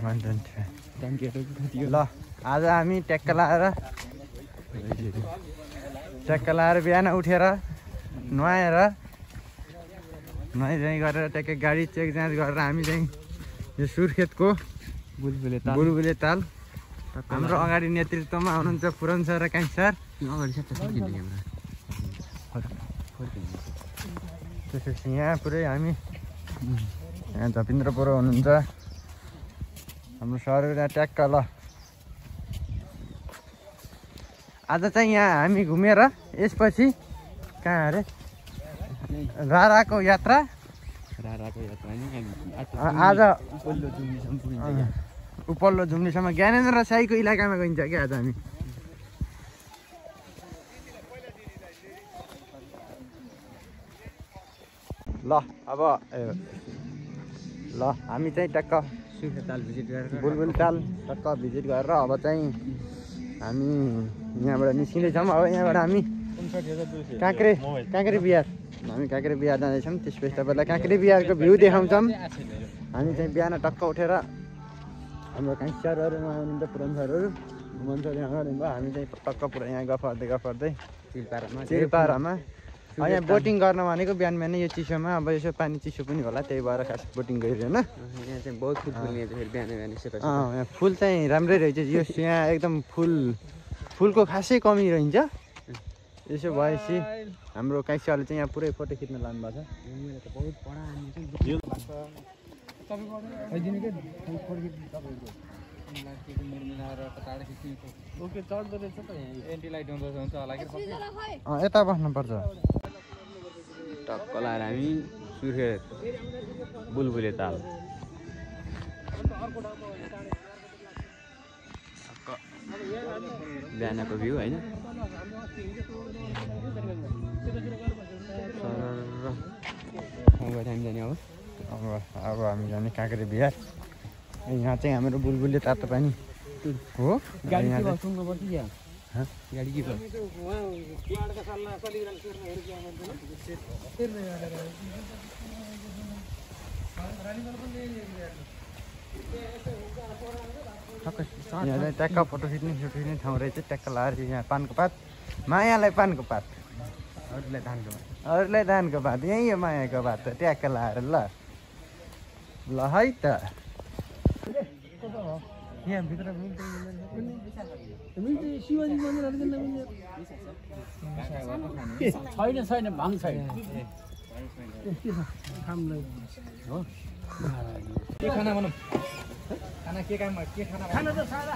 ल आज हामी ट्याक्क लाएर बिहान उठेर नुहाएर नुहाइ गरेर ट्याक्कै गाडी चेक जाँच गरेर हामी चाहिँ यो सुर्खेतको बुलबुले ताल हाम्रो अगाडि नेतृत्वमा हुनुहुन्छ पुरन सर र कान्छी सर। त्यसपछि यहाँ पुरै हामी यहाँ झपिन्द्र पुरो हुनुहुन्छ हाम्रो सरहरू यहाँ ट्याक्क। ल आज चाहिँ यहाँ हामी घुमेर यसपछि कहाँ अरे राराको यात्रा आज उपल्लो जुम्लीसम्म ज्ञानेन्द्र साईको इलाकामा गइन्छ क्या आज हामी। ल अब हामी चाहिँ टक्क बुलबुल ताल टक्क भिजिट गरेर अब चाहिँ हामी यहाँबाट निस्किँदैछौँ। अब यहाँबाट हामी काँक्रे बिहार जाँदैछौँ। त्यसपछि तपाईँलाई काँक्रे बिहारको भ्यू देखाउँछौँ। हामी चाहिँ बिहान टक्क उठेर हाम्रो कान्छी सरहरू उहाँ हुनुहुन्छ पुरन सरहरू घुमन सर यहाँ गर्नुभयो। हामी चाहिँ टक्क पुरा यहाँ गफर्दै चिलपारामा यहाँ बोटिङ गर्न भनेको बिहान बिहानै यो चिसोमा। अब यसो पानी चिसो पनि होला त्यही भएर खास बोटिङ गरिरहेन। यहाँ चाहिँ बहुत यहाँ फुल चाहिँ राम्रै रहेछ। यो यहाँ एकदम फुलको खासै कमी रहन्छ। यसो भएपछि हाम्रो कान्छी सरले चाहिँ यहाँ पुरै फोटो खिच्न लानुभएको छ। यता बस्नुपर्छ। टक्क लाएर हामी सुर्खेत बुलबुले ताल बिहानको भ्यू होइन। अब हामी जाने काँक्रे बिहार। यहाँ चाहिँ हाम्रो बुलबुले तातो पानी हो। यहाँ चाहिँ ट्याक्क फोटो खिच्ने ठाउँ रहेछ। ट्याक्क लाएर यहाँ पानको पात मायालाई पानको पात अरूलाई धानको पात यहीँ हो मायाको पात ट्याक्क लाएर ल है त। यहाँ भित्र शिवाजी मन्दिर छैन भाङ छैन। के खाना भनौँ खाना के काम के खाना त सादा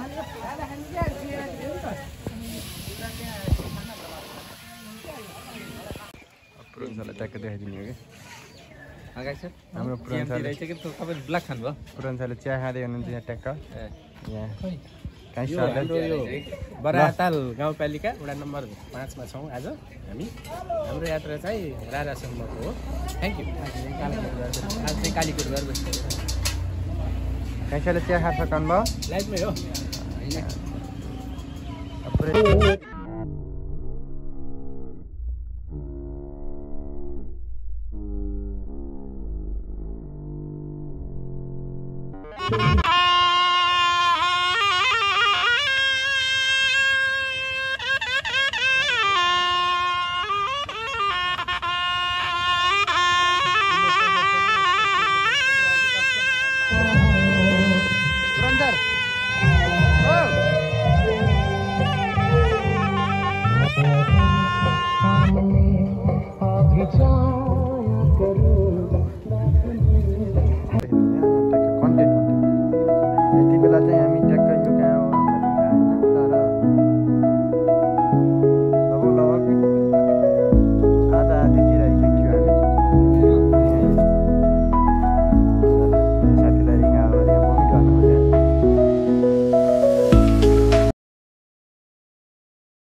पुरन सरलाई ट्याक्क देखाइदिने हो कि हाम्रो पुरन सरले ब्ल्याक खानुभयो। पुरन सरले चिया खाँदै हुनुहुन्छ यहाँ ट्याक्क। यहाँ काहीँ बराताल गाउँपालिका वडा नम्बर 5 मा छौँ आज हामी। हाम्रो यात्रा चाहिँ रारासम्मको हो। Thank you. आज चाहिँ कालीकोट गएर बस्छु। काहीँ सरले चिया खान सक्नुभयो लाइफमै हो।